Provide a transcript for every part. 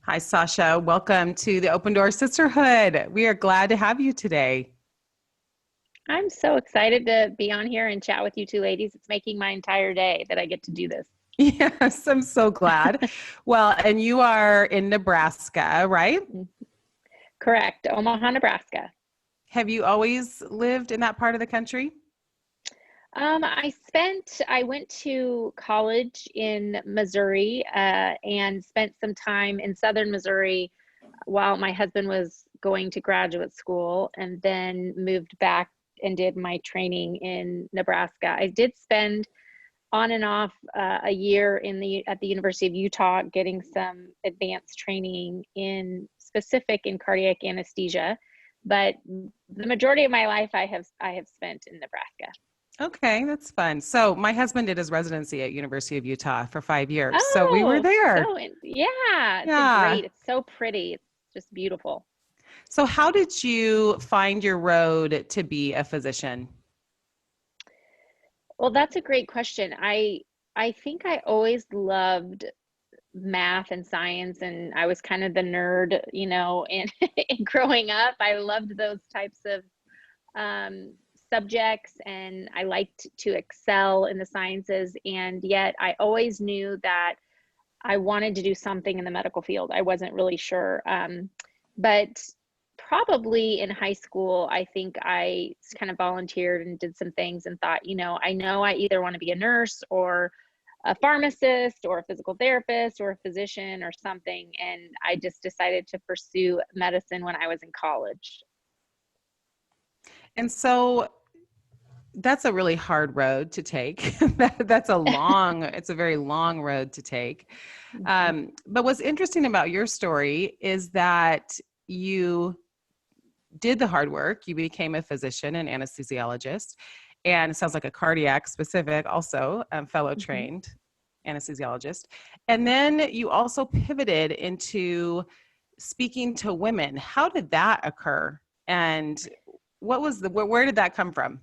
Hi, Sasha. Welcome to the Open Door Sisterhood. We are glad to have you today. I'm so excited to be on here and chat with you two ladies. It's making my entire day that I get to do this. Yes, I'm so glad. Well, and you are in Nebraska, right? Correct. Omaha, Nebraska. Have you always lived in that part of the country? I went to college in Missouri and spent some time in southern Missouri while my husband was going to graduate school, and then moved back and did my training in Nebraska. I did spend on and off a year at the University of Utah getting some advanced training in specific in cardiac anesthesia, but the majority of my life I have spent in Nebraska. Okay, that's fun. So my husband did his residency at University of Utah for 5 years. So we were Oh, there. yeah, Yeah. it's so pretty. It's just beautiful. So how did you find your road to be a physician? Well, that's a great question. I think I always loved math and science, and I was kind of the nerd, and and growing up, I loved those types of um, subjects, and I liked to excel in the sciences. And yet I always knew that I wanted to do something in the medical field. I wasn't really sure. But probably in high school, I think I kind of volunteered and did some things and thought, I know I either want to be a nurse or a pharmacist or a physical therapist or a physician or something. And I just decided to pursue medicine when I was in college. And so that's a really hard road to take. It's a very long road to take. Mhm. But what's interesting about your story is that you did the hard work. You became a physician and anesthesiologist, and it sounds like a cardiac specific, also fellow Mhm. trained anesthesiologist. And then you also pivoted into speaking to women. How did that occur? And where did that come from?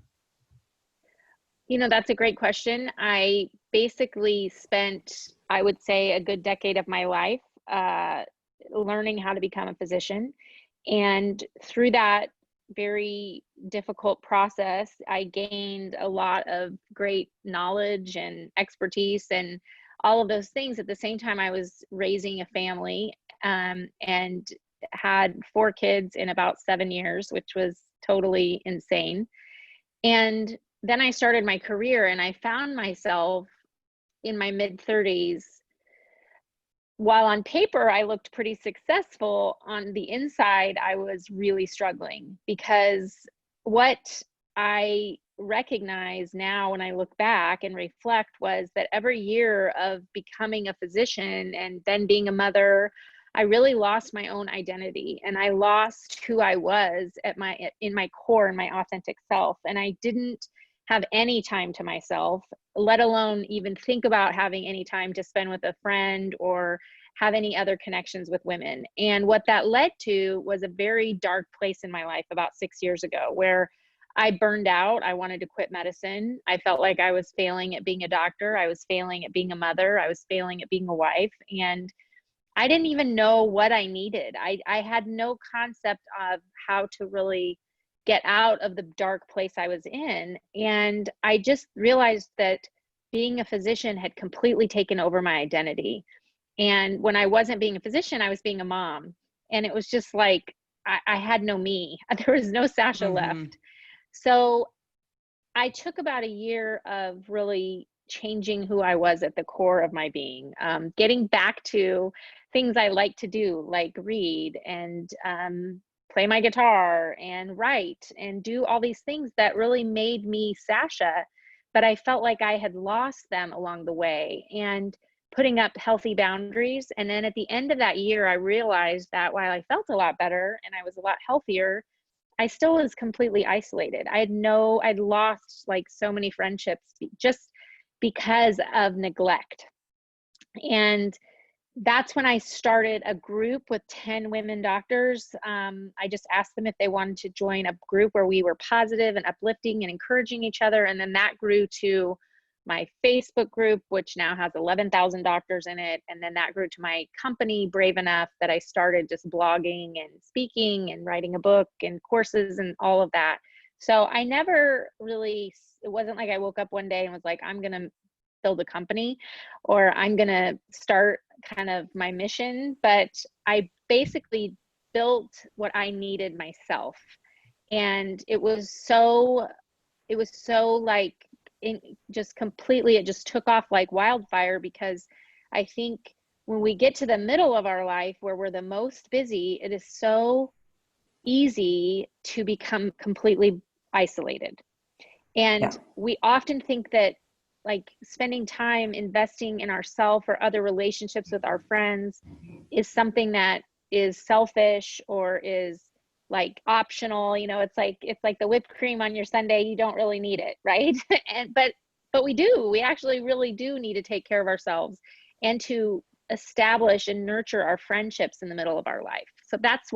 That's a great question. I basically spent, I would say, a good decade of my life uh, learning how to become a physician. And through that very difficult process, I gained a lot of great knowledge and expertise and all of those things. At the same time, I was raising a family and had 4 kids in about 7 years, which was totally insane. And then I started my career and I found myself in my mid 30s. While on paper I looked pretty successful, on the inside I was really struggling because what I recognize now when I look back and reflect was that every year of becoming a physician and then being a mother, I really lost my own identity and I lost who I was in my core and my authentic self. And I didn't have any time to myself, let alone even think about having any time to spend with a friend or have any other connections with women. And what that led to was a very dark place in my life about 6 years ago where I burned out. I wanted to quit medicine. I felt like I was failing at being a doctor. I was failing at being a mother. I was failing at being a wife. And I didn't even know what I needed. I had no concept of how to really get out of the dark place I was in. And I just realized that being a physician had completely taken over my identity. And when I wasn't being a physician, I was being a mom. And it was just like I had no me. There was no Sasha Mm-hmm. left. So I took about a year of really changing who I was at the core of my being, getting back to things I like to do, like read and play my guitar and write and do all these things that really made me Sasha. But I felt like I had lost them along the way and putting up healthy boundaries. And then at the end of that year, I realized that while I felt a lot better and I was a lot healthier, I still was completely isolated. I'd lost like so many friendships just because of neglect. And that's when I started a group with 10 women doctors. I just asked them if they wanted to join a group where we were positive and uplifting and encouraging each other. And then that grew to my Facebook group, which now has 11,000 doctors in it. And then that grew to my company, Brave Enough, that I started just blogging and speaking and writing a book and courses and all of that. So I never really, it wasn't like I woke up one day and was like, I'm going to build a company or I'm going to start kind of my mission. But I basically built what I needed myself. And it was so like, just completely, it just took off like wildfire, because I think when we get to the middle of our life where we're the most busy, it is so easy to become completely isolated. And we often think that like spending time investing in ourselves or other relationships with our friends is something that is selfish or is like optional. You know, it's like the whipped cream on your sundae, you don't really need it, right? And but we actually really do need to take care of ourselves and to establish and nurture our friendships in the middle of our life. So that's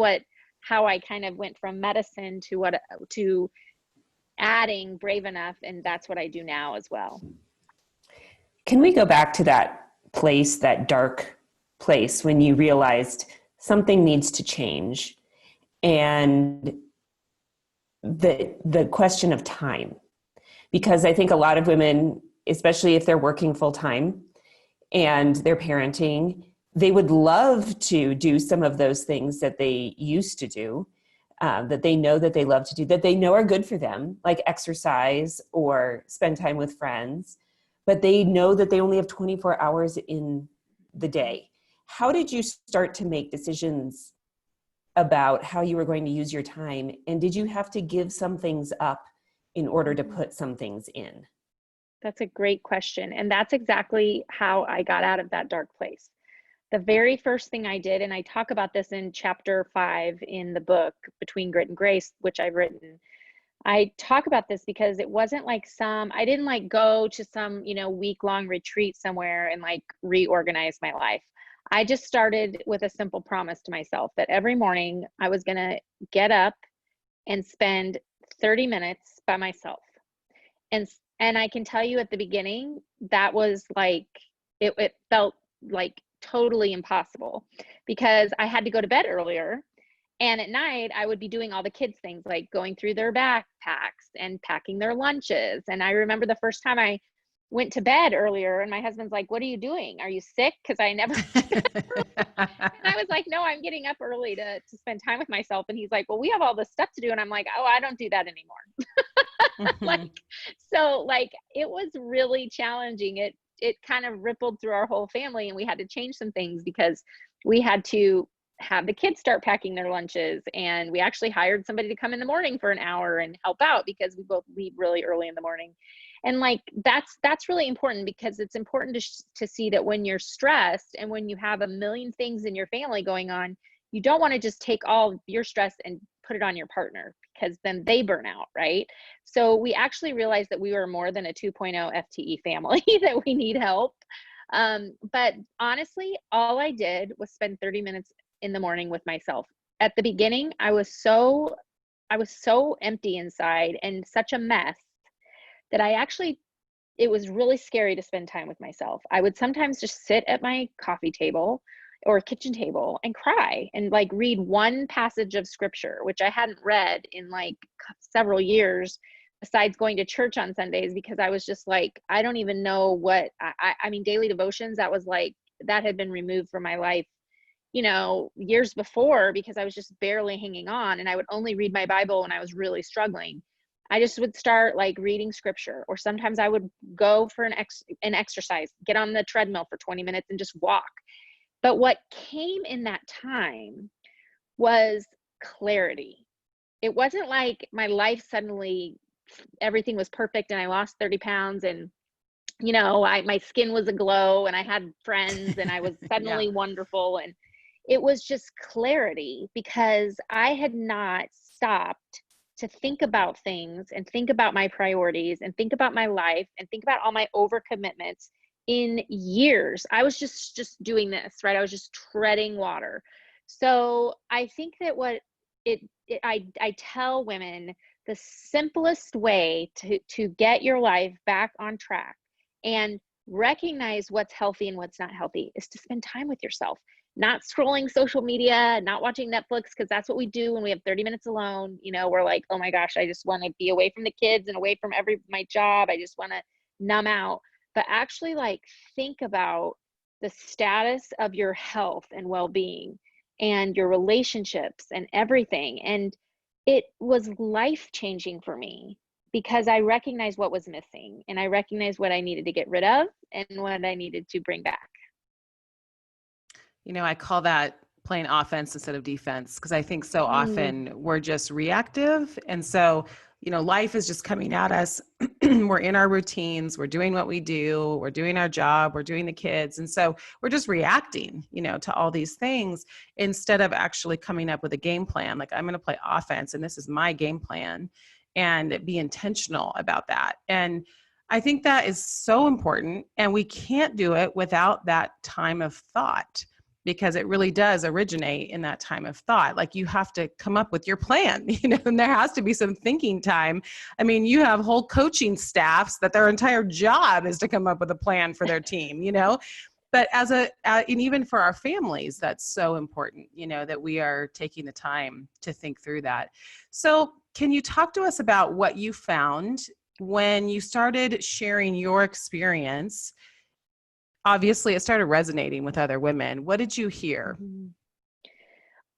how I kind of went from medicine to adding Brave Enough, and that's what I do now as well. Can we go back to that place, that dark place when you realized something needs to change, and the question of time? Because I think a lot of women, especially if they're working full time and they're parenting, they would love to do some of those things that they used to do, that they know that they love to do, that they know are good for them, like exercise or spend time with friends, but they know that they only have 24 hours in the day. How did you start to make decisions about how you were going to use your time? And did you have to give some things up in order to put some things in? That's a great question. And that's exactly how I got out of that dark place. The very first thing I did, and I talk about this in chapter 5 in the book, Between Grit and Grace, which I've written. I talk about this because it wasn't like I didn't like go to some, week-long retreat somewhere and like reorganize my life. I just started with a simple promise to myself that every morning I was going to get up and spend 30 minutes by myself. And I can tell you at the beginning, that was like, it felt like totally impossible because I had to go to bed earlier. And at night, I would be doing all the kids' things like going through their backpacks and packing their lunches. And I remember the first time I went to bed earlier and my husband's like, "What are you doing? Are you sick?" Because I never and I was like, "No, I'm getting up early to spend time with myself." And he's like, "Well, we have all this stuff to do." And I'm like, "Oh, I don't do that anymore." Like it was really challenging. It kind of rippled through our whole family, and we had to change some things because we had to have the kids start packing their lunches, and we actually hired somebody to come in the morning for an hour and help out because we both leave really early in the morning. And like that's really important because it's important to see that when you're stressed and when you have a million things in your family going on, you don't want to just take all of your stress and put it on your partner because then they burn out, right? So we actually realized that we were more than a 2.0 FTE family, that we need help. But honestly, all I did was spend 30 minutes in the morning with myself. At the beginning, I was so empty inside and such a mess that it was really scary to spend time with myself. I would sometimes just sit at my coffee table or kitchen table and cry and like read one passage of scripture, which I hadn't read in like several years, besides going to church on Sundays, because I was just like, I don't even know what, I mean, daily devotions, that had been removed from my life, years before, because I was just barely hanging on, and I would only read my Bible when I was really struggling. I just would start like reading scripture, or sometimes I would go for an exercise, get on the treadmill for 20 minutes and just walk. But what came in that time was clarity. It wasn't like my life suddenly, everything was perfect and I lost 30 pounds and, my skin was aglow and I had friends and I was suddenly wonderful. And it was just clarity because I had not stopped to think about things and think about my priorities and think about my life and think about all my overcommitments in years. I was just doing this, right? I was just treading water. So I think that I tell women, the simplest way to get your life back on track and recognize what's healthy and what's not healthy is to spend time with yourself, not scrolling social media, not watching Netflix, because that's what we do when we have 30 minutes alone. You know, we're like, oh my gosh, I just want to be away from the kids and away from my job. I just want to numb out. But actually, like, think about the status of your health and well-being and your relationships and everything. And it was life-changing for me because I recognized what was missing, and I recognized what I needed to get rid of and what I needed to bring back. You know, I call that playing offense instead of defense, because I think so often we're just reactive. And so, you know, life is just coming at us. We're in our routines. We're doing what we do. We're doing our job. We're doing the kids. And so we're just reacting, you know, to all these things instead of actually coming up with a game plan. Like, I'm going to play offense and this is my game plan, and be intentional about that. And I think that is so important. And we can't do it without that time of thought, because it really does originate in that time of thought. Like, you have to come up with your plan, you know, and there has to be some thinking time. I mean, you have whole coaching staffs that their entire job is to come up with a plan for their team, you know, but and even for our families, that's so important, you know, that we are taking the time to think through that. So can you talk to us about what you found when you started sharing your experience? Obviously, it started resonating with other women. What did you hear?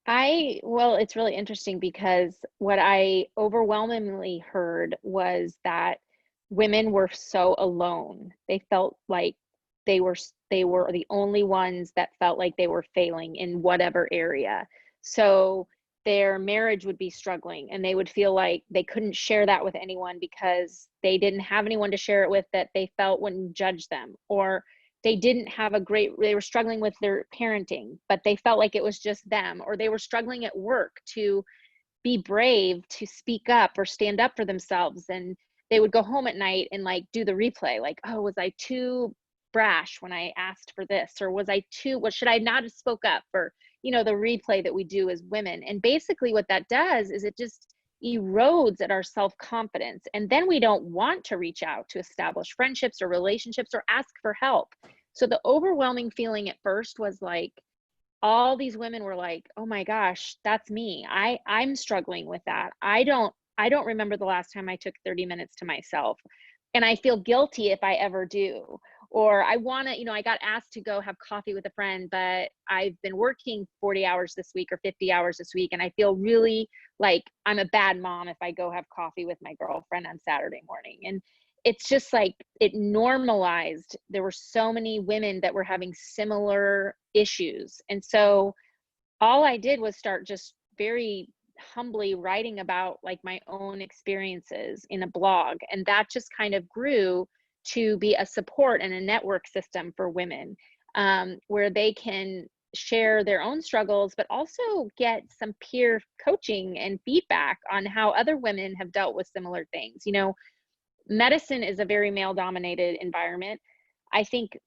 Well, it's really interesting because what I overwhelmingly heard was that women were so alone. They felt like they were the only ones that felt like they were failing in whatever area. So their marriage would be struggling, and they would feel like they couldn't share that with anyone because they didn't have anyone to share it with that they felt wouldn't judge them, or they were struggling with their parenting, but they felt like it was just them, or they were struggling at work to be brave, to speak up or stand up for themselves. And they would go home at night and like do the replay, like, oh, was I too brash when I asked for this? Or should I not have spoke up? Or, you know, the replay that we do as women. And basically what that does is it just erodes at our self-confidence, and then we don't want to reach out to establish friendships or relationships or ask for help. So the overwhelming feeling at first was like, all these women were like, oh my gosh, that's me. I'm struggling with that. I don't remember the last time I took 30 minutes to myself, and I feel guilty if I ever do. Or I want to, you know, I got asked to go have coffee with a friend, but I've been working 40 hours this week or 50 hours this week, and I feel really like I'm a bad mom if I go have coffee with my girlfriend on Saturday morning. And it's just like, it normalized. There were so many women that were having similar issues. And so all I did was start just very humbly writing about like my own experiences in a blog. And that just kind of grew to be a support and a network system for women, where they can share their own struggles, but also get some peer coaching and feedback on how other women have dealt with similar things. You know, medicine is a very male dominated environment. I think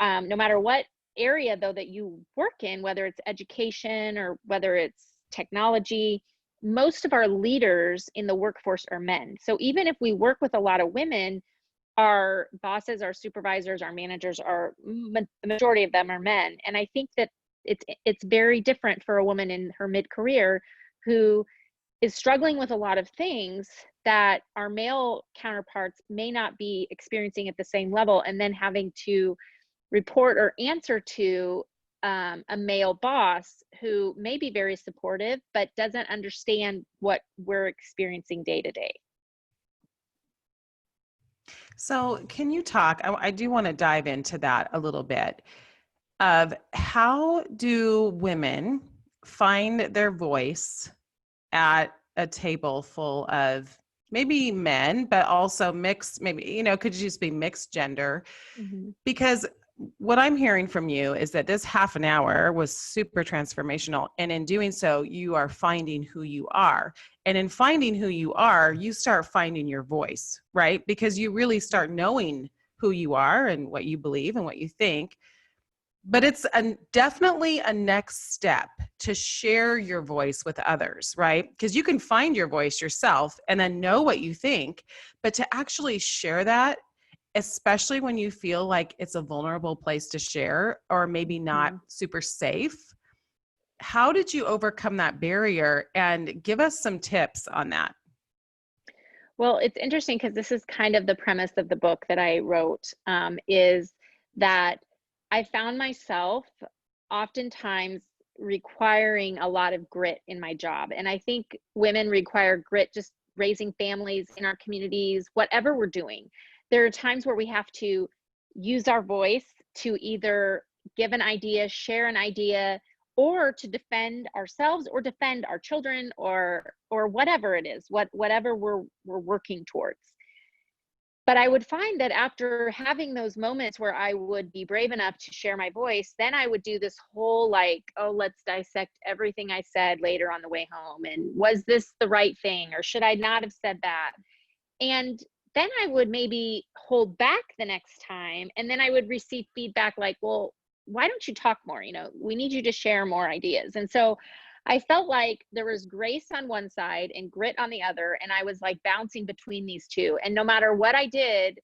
no matter what area though that you work in, whether it's education or whether it's technology, most of our leaders in the workforce are men. So even if we work with a lot of women, our bosses, our supervisors, our managers the majority of them are men. And I think that it's very different for a woman in her mid-career who is struggling with a lot of things that our male counterparts may not be experiencing at the same level, and then having to report or answer to a male boss who may be very supportive, but doesn't understand what we're experiencing day to day. So can you talk, I do want to dive into that a little bit, of how do women find their voice at a table full of maybe men, but also mixed, maybe, you know, could just be mixed gender? Mm-hmm. Because what I'm hearing from you is that this half an hour was super transformational. And in doing so, you are finding who you are. And in finding who you are, you start finding your voice, right? Because you really start knowing who you are and what you believe and what you think. But it's definitely a next step to share your voice with others, right? Because you can find your voice yourself and then know what you think, but to actually share that especially when you feel like it's a vulnerable place to share or maybe not super safe. How did you overcome that barrier, and give us some tips on that? Well, it's interesting because this is kind of the premise of the book that I wrote, is that I found myself oftentimes requiring a lot of grit in my job. And I think women require grit just raising families in our communities, whatever we're doing. There are times where we have to use our voice to either give an idea, share an idea, or to defend ourselves or defend our children or whatever it is, whatever we're working towards. But I would find that after having those moments where I would be brave enough to share my voice, then I would do this whole like, oh, let's dissect everything I said later on the way home. And was this the right thing? Or should I not have said that? And then I would maybe hold back the next time. And then I would receive feedback like, well, why don't you talk more? You know, we need you to share more ideas. And so I felt like there was grace on one side and grit on the other. And I was like bouncing between these two. And no matter what I did,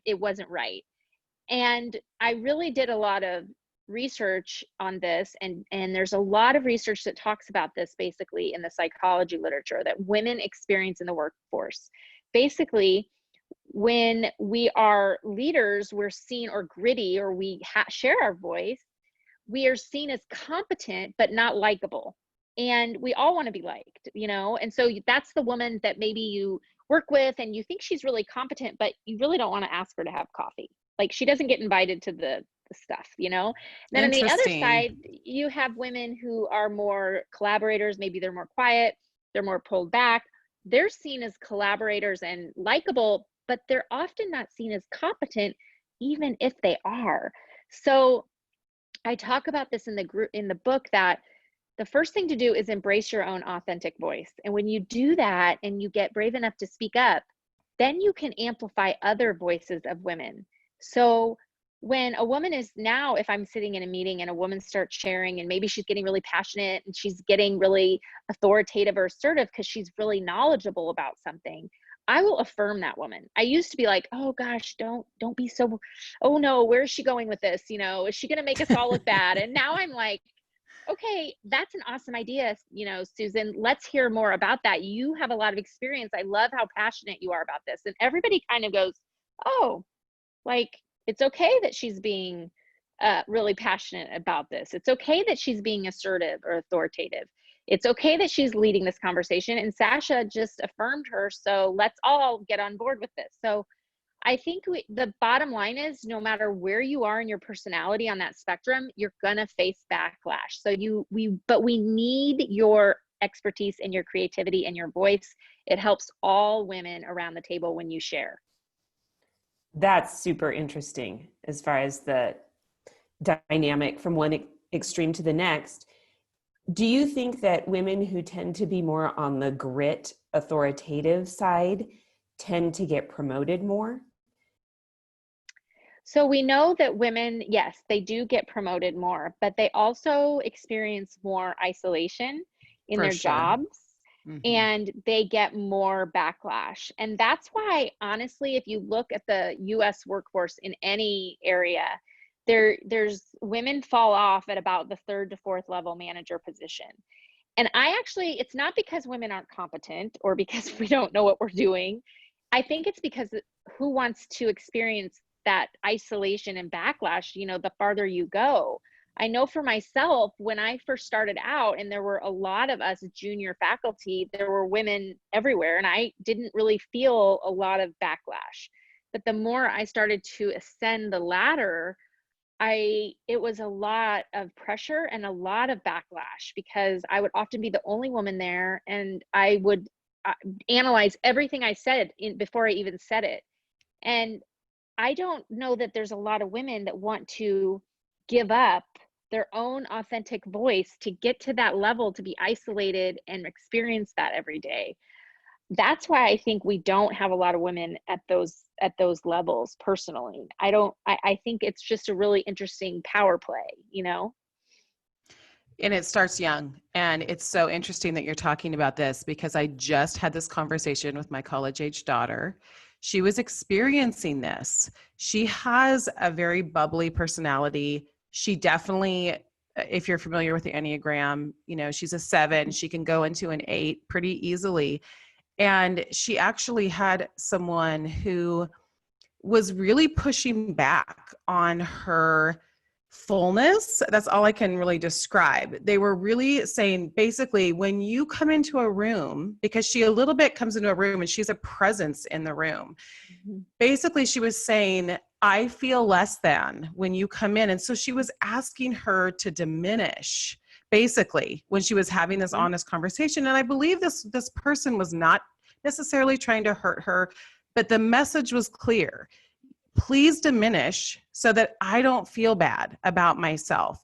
it wasn't right. And I really did a lot of research on this. And there's a lot of research that talks about this basically in the psychology literature that women experience in the workforce. Basically, when we are leaders, we're seen, or gritty, or we share our voice, we are seen as competent, but not likable. And we all want to be liked, you know? And so that's the woman that maybe you work with and you think she's really competent, but you really don't want to ask her to have coffee. Like she doesn't get invited to the stuff, you know? Then on the other side, you have women who are more collaborators. Maybe they're more quiet, they're more pulled back. They're seen as collaborators and likable, but they're often not seen as competent, even if they are. So I talk about this in the book, that the first thing to do is embrace your own authentic voice. And when you do that and you get brave enough to speak up, then you can amplify other voices of women. So when a woman is now, if I'm sitting in a meeting and a woman starts sharing and maybe she's getting really passionate and she's getting really authoritative or assertive because she's really knowledgeable about something, I will affirm that woman. I used to be like, oh gosh, don't be so, oh no, where is she going with this? You know, is she going to make us all look bad? And now I'm like, okay, that's an awesome idea. You know, Susan, let's hear more about that. You have a lot of experience. I love how passionate you are about this. And everybody kind of goes, oh, like, it's okay that she's being really passionate about this. It's okay that she's being assertive or authoritative. It's okay that she's leading this conversation. And Sasha just affirmed her. So let's all get on board with this. So I think the bottom line is, no matter where you are in your personality on that spectrum, you're going to face backlash. So we need your expertise and your creativity and your voice. It helps all women around the table when you share. That's super interesting as far as the dynamic from one extreme to the next. Do you think that women who tend to be more on the grit, authoritative side tend to get promoted more? So we know that women, yes, they do get promoted more, but they also experience more isolation in their jobs. Mm-hmm. And they get more backlash. And that's why, honestly, if you look at the US workforce in any area, there's women fall off at about the 3rd to 4th level manager position. And it's not because women aren't competent or because we don't know what we're doing. I think it's because who wants to experience that isolation and backlash, you know, the farther you go. I know for myself, when I first started out and there were a lot of us junior faculty, there were women everywhere and I didn't really feel a lot of backlash. But the more I started to ascend the ladder, it was a lot of pressure and a lot of backlash because I would often be the only woman there and I would analyze everything I said before I even said it. And I don't know that there's a lot of women that want to give up their own authentic voice to get to that level, to be isolated and experience that every day. That's why I think we don't have a lot of women at those levels personally. I think it's just a really interesting power play, you know? And it starts young. And it's so interesting that you're talking about this because I just had this conversation with my college-age daughter. She was experiencing this. She has a very bubbly personality. She definitely, if you're familiar with the Enneagram, she's a 7. She can go into an 8 pretty easily. And she actually had someone who was really pushing back on her fullness. That's all I can really describe. They were really saying, basically, when you come into a room, because she a little bit comes into a room and she's a presence in the room. Mm-hmm. Basically, she was saying, I feel less than when you come in. And so she was asking her to diminish, basically, when she was having this honest conversation. And I believe this person was not necessarily trying to hurt her, but the message was clear. Please diminish so that I don't feel bad about myself.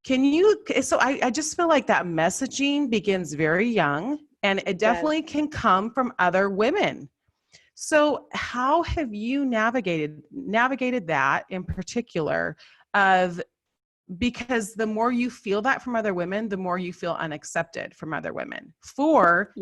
So I just feel like that messaging begins very young, and it definitely can come from other women. So how have you navigated that in particular because the more you feel that from other women, the more you feel unaccepted from other women for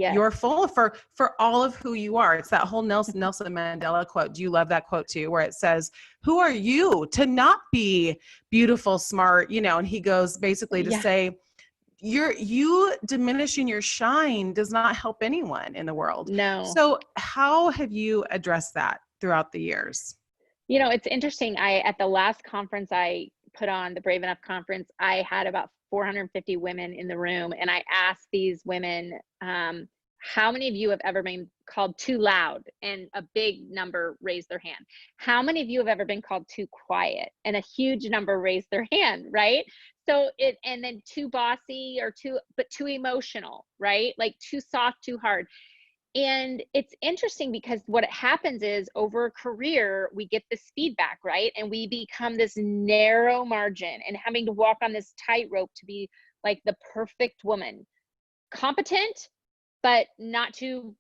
all of who you are. It's that whole Nelson Mandela quote. Do you love that quote too? Where it says, who are you to not be beautiful, smart, and he goes basically to say, you diminishing your shine does not help anyone in the world. No. So how have you addressed that throughout the years? It's interesting. At the last conference I put on, the Brave Enough conference, I had about 450 women in the room, and I asked these women, how many of you have ever been called too loud? And a big number raised their hand. How many of you have ever been called too quiet? And a huge number raised their hand, right? So and then too bossy or too emotional, right? Like too soft, too hard. And it's interesting because what happens is over a career, we get this feedback, right? And we become this narrow margin and having to walk on this tightrope to be like the perfect woman, competent, but not too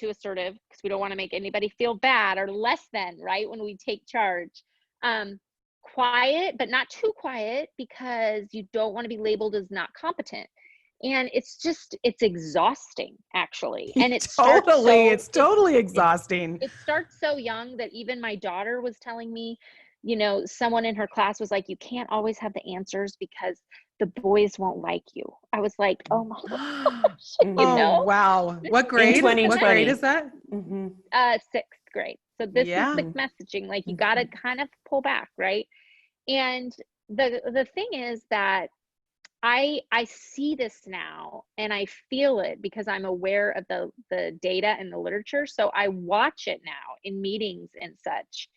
assertive, because we don't want to make anybody feel bad or less than, right? When we take charge. Quiet, but not too quiet, because you don't want to be labeled as not competent. And it's exhausting, actually. And it's totally exhausting. It starts so young that even my daughter was telling me, someone in her class was like, you can't always have the answers because the boys won't like you. I was like, oh my gosh. Oh, wow. What grade? What grade is that? Mm-hmm. 6th grade. So this is the messaging. Like, you got to kind of pull back, right? And the thing is that I see this now, and I feel it because I'm aware of the data and the literature. So I watch it now in meetings and such.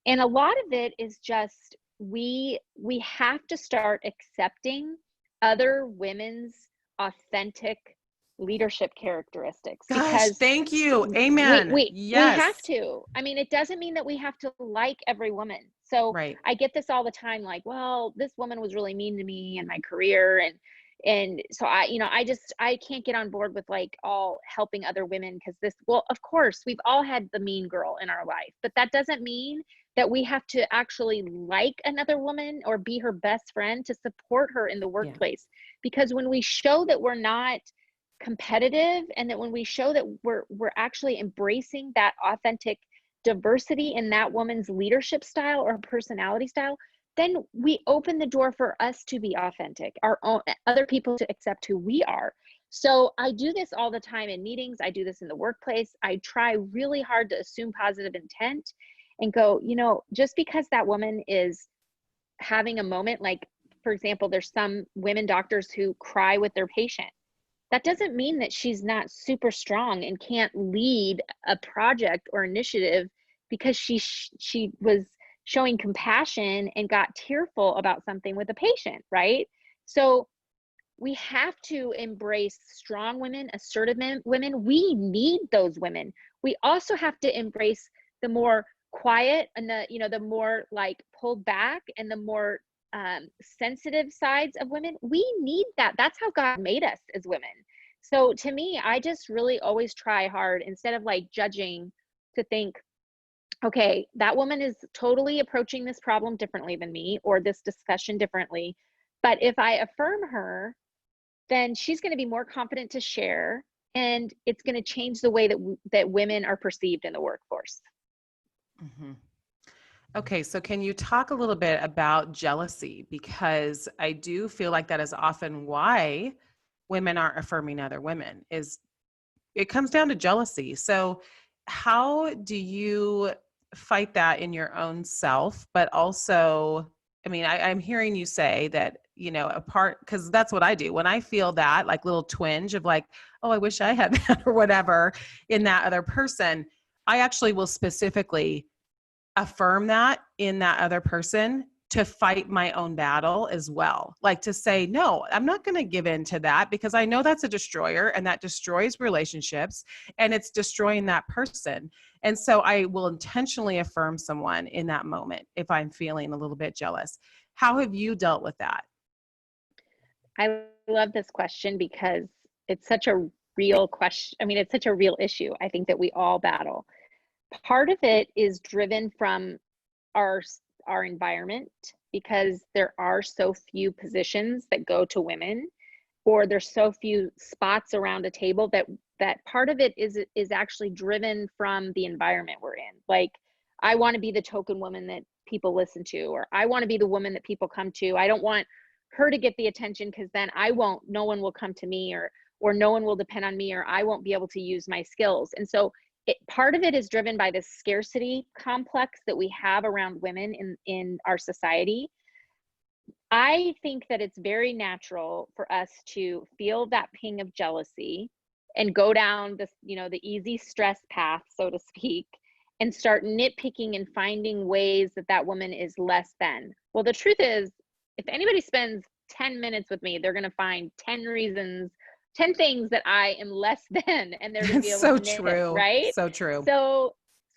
And a lot of it is just, we have to start accepting other women's authentic leadership characteristics. Gosh, because thank you. Amen. We have to. I mean, it doesn't mean that we have to like every woman. So right. I get this all the time, like, well, this woman was really mean to me in my career. And so I can't get on board with like all helping other women, because of course we've all had the mean girl in our life, but that doesn't mean that we have to actually like another woman or be her best friend to support her in the workplace. Because when we show that we're not competitive, and that when we show that we're actually embracing that authentic diversity in that woman's leadership style or personality style, then we open the door for us to be authentic, our own, other people to accept who we are. So I do this all the time in meetings. I do this in the workplace. I try really hard to assume positive intent and go, just because that woman is having a moment, like, for example, there's some women doctors who cry with their patient. That doesn't mean that she's not super strong and can't lead a project or initiative because she was showing compassion and got tearful about something with a patient, right? So we have to embrace strong women, assertive women. We need those women. We also have to embrace the more quiet and the more like pulled back and the more sensitive sides of women. We need that. That's how God made us as women. So to me, I just really always try hard, instead of like judging, to think, okay, that woman is totally approaching this problem differently than me, or this discussion differently. But if I affirm her, then she's going to be more confident to share, and it's going to change the way that women are perceived in the workforce. Mm-hmm. Okay, so can you talk a little bit about jealousy? Because I do feel like that is often why women aren't affirming other women, is it comes down to jealousy. So how do you fight that in your own self? But also, I mean, I'm hearing you say that, you know, apart, because that's what I do. When I feel that like little twinge of like, oh, I wish I had that or whatever in that other person, I actually will specifically affirm that in that other person to fight my own battle as well. Like to say, no, I'm not going to give in to that because I know that's a destroyer and that destroys relationships and it's destroying that person. And so I will intentionally affirm someone in that moment if I'm feeling a little bit jealous. How have you dealt with that? I love this question because it's such a real question. I mean, it's such a real issue, I think, that we all battle. Part of it is driven from our our environment, because there are so few positions that go to women, or there's so few spots around a table, that part of it is actually driven from the environment we're in. Like, I want to be the token woman that people listen to, or I want to be the woman that people come to. I don't want her to get the attention because then no one will come to me, or no one will depend on me, or I won't be able to use my skills. And so part of it is driven by this scarcity complex that we have around women in our society. I think that it's very natural for us to feel that ping of jealousy and go down this, the easy stress path, so to speak, and start nitpicking and finding ways that woman is less than. Well, the truth is, if anybody spends 10 minutes with me, they're going to find 10 reasons, 10 things that I am less than, and they're going to be It's able so to name it, true. right? So true.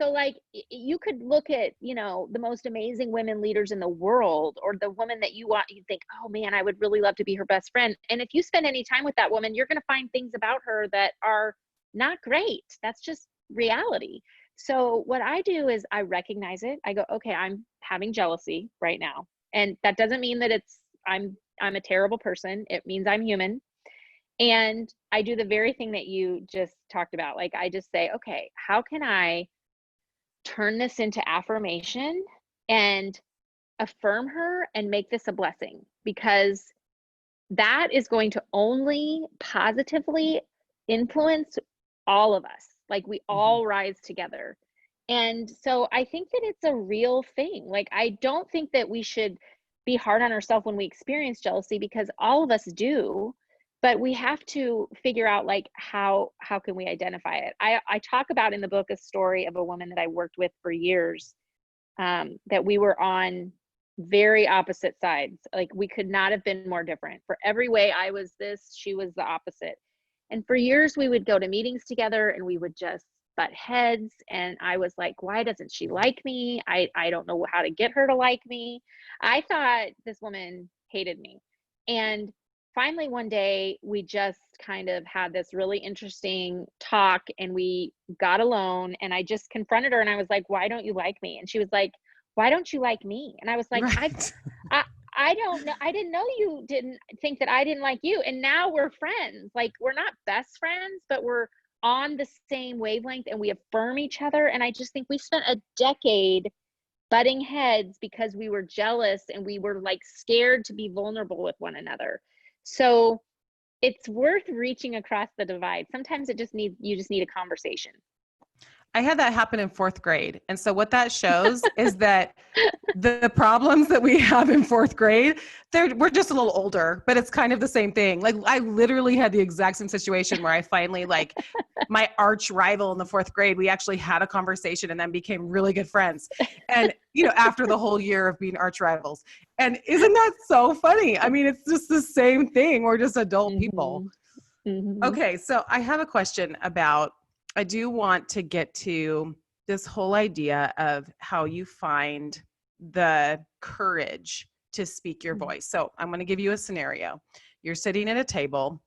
So like, you could look at, the most amazing women leaders in the world, or the woman that you think, oh man, I would really love to be her best friend. And if you spend any time with that woman, you're going to find things about her that are not great. That's just reality. So what I do is I recognize it. I go, okay, I'm having jealousy right now. And that doesn't mean that I'm a terrible person. It means I'm human. And I do the very thing that you just talked about. Like, I just say, okay, how can I turn this into affirmation and affirm her and make this a blessing? Because that is going to only positively influence all of us. Like, we all rise together. And so I think that it's a real thing. Like, I don't think that we should be hard on ourselves when we experience jealousy, because all of us do. But we have to figure out, like, how can we identify it? I talk about in the book a story of a woman that I worked with for years, that we were on very opposite sides. Like, we could not have been more different. For every way I was this, she was the opposite. And for years we would go to meetings together and we would just butt heads. And I was like, why doesn't she like me? I don't know how to get her to like me. I thought this woman hated me. And finally one day we just kind of had this really interesting talk, and we got alone, and I just confronted her and I was like, why don't you like me? And she was like, why don't you like me? And I was like, Right. I don't know. I didn't know you didn't think that I didn't like you. And now we're friends. Like, we're not best friends, but we're on the same wavelength and we affirm each other. And I just think we spent a decade butting heads because we were jealous and we were like scared to be vulnerable with one another. So it's worth reaching across the divide. Sometimes you just need a conversation. I had that happen in fourth grade. And so what that shows is that the problems that we have in fourth grade, we're just a little older, but it's kind of the same thing. Like, I literally had the exact same situation where I finally, like, my arch rival in the fourth grade, we actually had a conversation and then became really good friends. And, after the whole year of being arch rivals. And isn't that so funny? I mean, it's just the same thing. We're just adult people. Okay. So I have a question I do want to get to this whole idea of how you find the courage to speak your voice. So I'm going to give you a scenario. You're sitting at a table,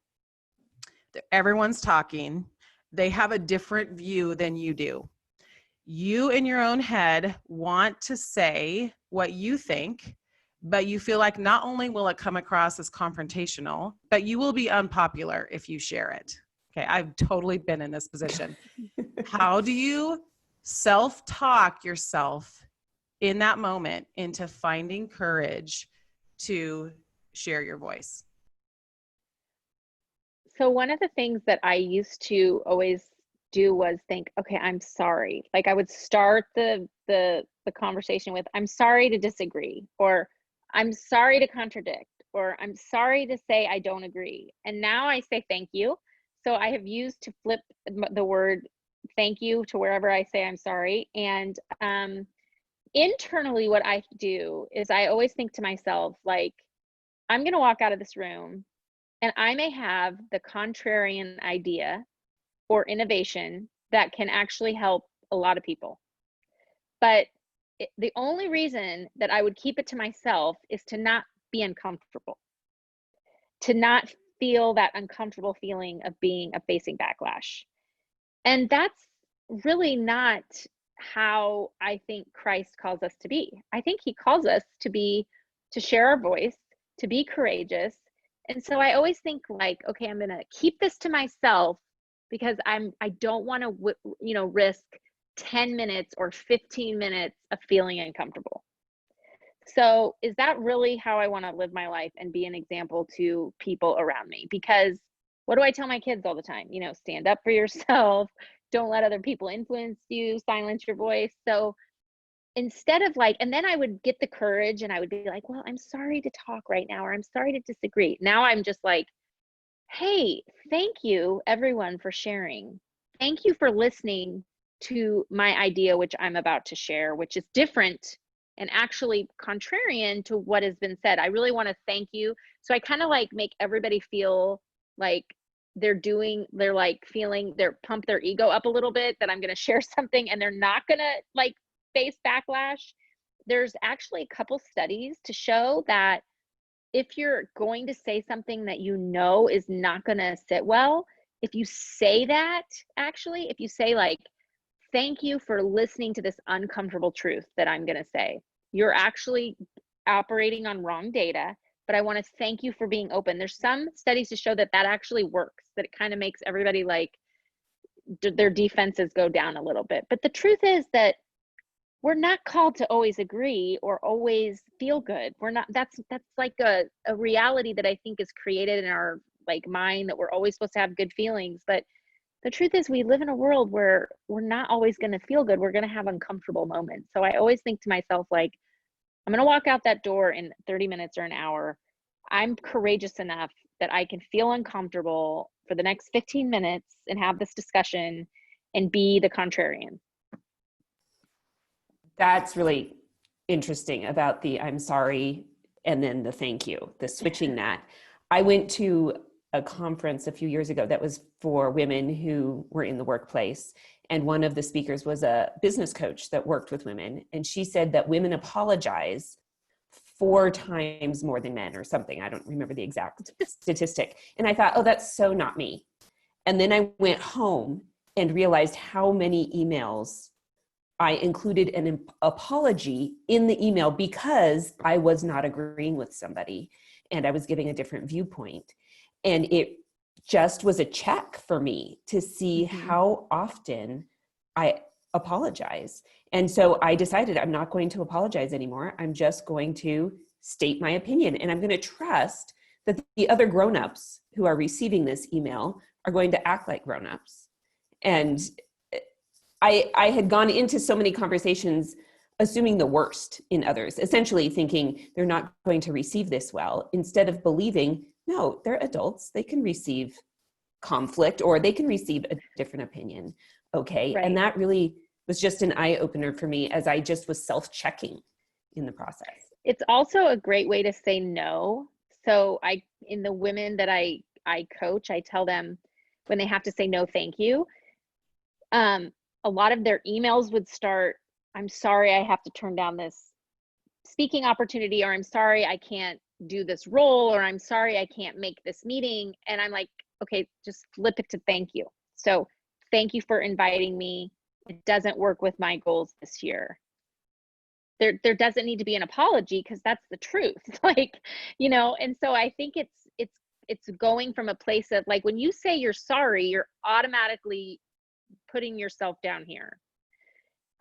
everyone's talking, they have a different view than you do. You in your own head want to say what you think, but you feel like not only will it come across as confrontational, but you will be unpopular if you share it. Okay, I've totally been in this position. How do you self-talk yourself in that moment into finding courage to share your voice? So one of the things that I used to always do was think, okay, I'm sorry. Like I would start the conversation with, I'm sorry to disagree, or I'm sorry to contradict, or I'm sorry to say I don't agree. And now I say thank you. So I have used to flip the word thank you to wherever I say I'm sorry. And internally, what I do is I always think to myself, like, I'm going to walk out of this room and I may have the contrarian idea or innovation that can actually help a lot of people. But the only reason that I would keep it to myself is to not be uncomfortable, to not feel that uncomfortable feeling of facing backlash. And that's really not how I think Christ calls us to be. I think he calls us to share our voice, to be courageous. And so I always think like, okay, I'm going to keep this to myself because I don't want to, risk 10 minutes or 15 minutes of feeling uncomfortable. So is that really how I want to live my life and be an example to people around me? Because what do I tell my kids all the time? Stand up for yourself. Don't let other people influence you, silence your voice. So instead of like, and then I would get the courage and I would be like, well, I'm sorry to talk right now, or I'm sorry to disagree. Now I'm just like, hey, thank you everyone for sharing. Thank you for listening to my idea, which I'm about to share, which is different and actually contrarian to what has been said. I really want to thank you. So I kind of like make everybody feel like they're like feeling, they're pump their ego up a little bit, that I'm going to share something and they're not going to like face backlash. There's actually a couple studies to show that if you're going to say something that is not going to sit well, if you say that, actually, if you say like, thank you for listening to this uncomfortable truth that I'm going to say, you're actually operating on wrong data, but I want to thank you for being open. There's some studies to show that actually works, that it kind of makes everybody like their defenses go down a little bit. But the truth is that we're not called to always agree or always feel good. We're not, that's like a reality that I think is created in our like mind, that we're always supposed to have good feelings. But the truth is we live in a world where we're not always going to feel good. We're going to have uncomfortable moments. So I always think to myself, like, I'm going to walk out that door in 30 minutes or an hour. I'm courageous enough that I can feel uncomfortable for the next 15 minutes and have this discussion and be the contrarian. That's really interesting about the I'm sorry and then the thank you, the switching that. I went to a conference a few years ago that was for women who were in the workplace. And one of the speakers was a business coach that worked with women. And she said that women apologize 4 times more than men or something. I don't remember the exact statistic. And I thought, oh, that's so not me. And then I went home and realized how many emails I included an apology in the email because I was not agreeing with somebody and I was giving a different viewpoint. And it just was a check for me to see how often I apologize. And so I decided I'm not going to apologize anymore. I'm just going to state my opinion. And I'm going to trust that the other grownups who are receiving this email are going to act like grownups. And I had gone into so many conversations assuming the worst in others, essentially thinking they're not going to receive this well, instead of believing, no, they're adults. They can receive conflict or they can receive a different opinion. Okay. Right. And that really was just an eye opener for me as I just was self-checking in the process. It's also a great way to say no. So in the women that I coach, I tell them when they have to say no, thank you. A lot of their emails would start, I'm sorry, I have to turn down this speaking opportunity, or I'm sorry, I can't do this role, or I'm sorry, I can't make this meeting. And I'm like, okay, just flip it to thank you. So thank you for inviting me. It doesn't work with my goals this year. There doesn't need to be an apology because that's the truth. Like, and so I think it's going from a place of like, when you say you're sorry, you're automatically putting yourself down here.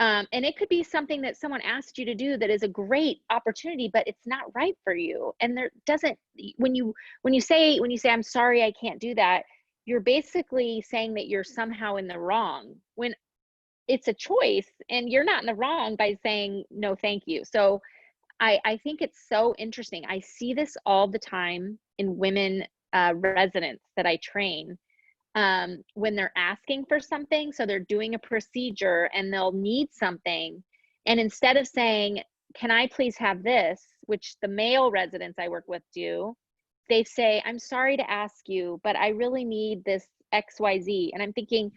And it could be something that someone asked you to do that is a great opportunity, but it's not right for you. And there doesn't, when you say, I'm sorry, I can't do that, you're basically saying that you're somehow in the wrong when it's a choice and you're not in the wrong by saying no, thank you. So I think it's so interesting. I see this all the time in women residents that I train, when they're asking for something. So they're doing a procedure and they'll need something. And instead of saying, can I please have this, which the male residents I work with do, they say, I'm sorry to ask you, but I really need this XYZ. And I'm thinking,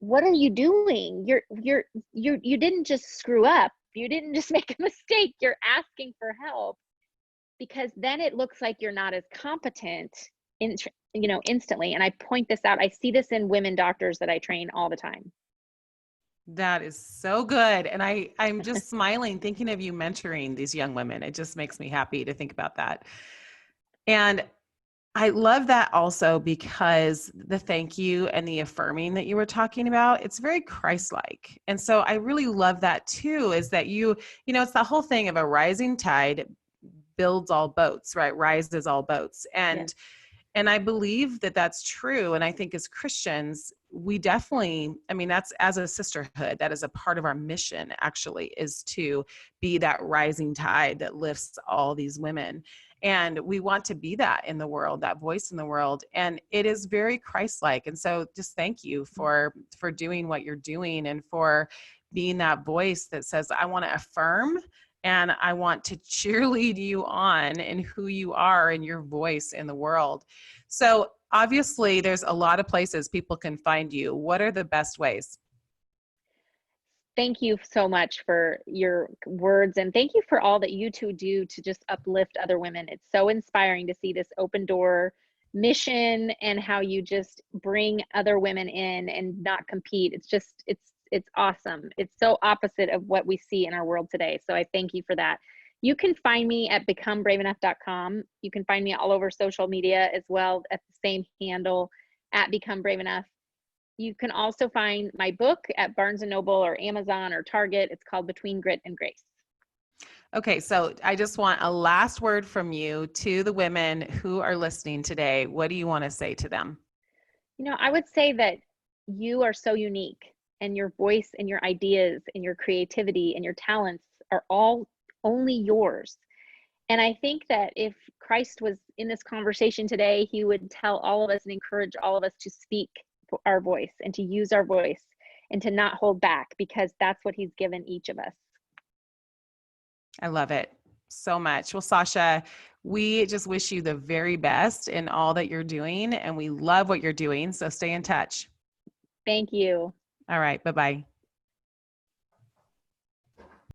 what are you doing? You didn't just screw up. You didn't just make a mistake. You're asking for help, because then it looks like you're not as competent instantly. And I point this out. I see this in women doctors that I train all the time. That is so good. And I'm just smiling thinking of you mentoring these young women. It just makes me happy to think about that. And I love that also because the thank you and the affirming that you were talking about, it's very Christ-like. And so I really love that too, is that it's the whole thing of a rising tide builds all boats, right? Rises all boats. And I believe that that's true. And I think as Christians, we definitely, that's as a sisterhood, that is a part of our mission actually, is to be that rising tide that lifts all these women. And we want to be that in the world, that voice in the world. And it is very Christ-like. And so just thank you for doing what you're doing and for being that voice that says, I want to affirm and I want to cheerlead you on in who you are and your voice in the world. So obviously there's a lot of places people can find you. What are the best ways? Thank you so much for your words, and thank you for all that you two do to just uplift other women. It's so inspiring to see this open door mission and how you just bring other women in and not compete. It's awesome. It's so opposite of what we see in our world today. So I thank you for that. You can find me at becomebraveenough.com. You can find me all over social media as well at the same handle, at Become Brave Enough. You can also find my book at Barnes & Noble or Amazon or Target. It's called Between Grit and Grace. Okay, so I just want a last word from you to the women who are listening today. What do you want to say to them? I would say that you are so unique, and your voice and your ideas and your creativity and your talents are all only yours. And I think that if Christ was in this conversation today, he would tell all of us and encourage all of us to speak our voice and to use our voice and to not hold back, because that's what he's given each of us. I love it so much. Well, Sasha, we just wish you the very best in all that you're doing, and we love what you're doing. So stay in touch. Thank you. All right. Bye-bye.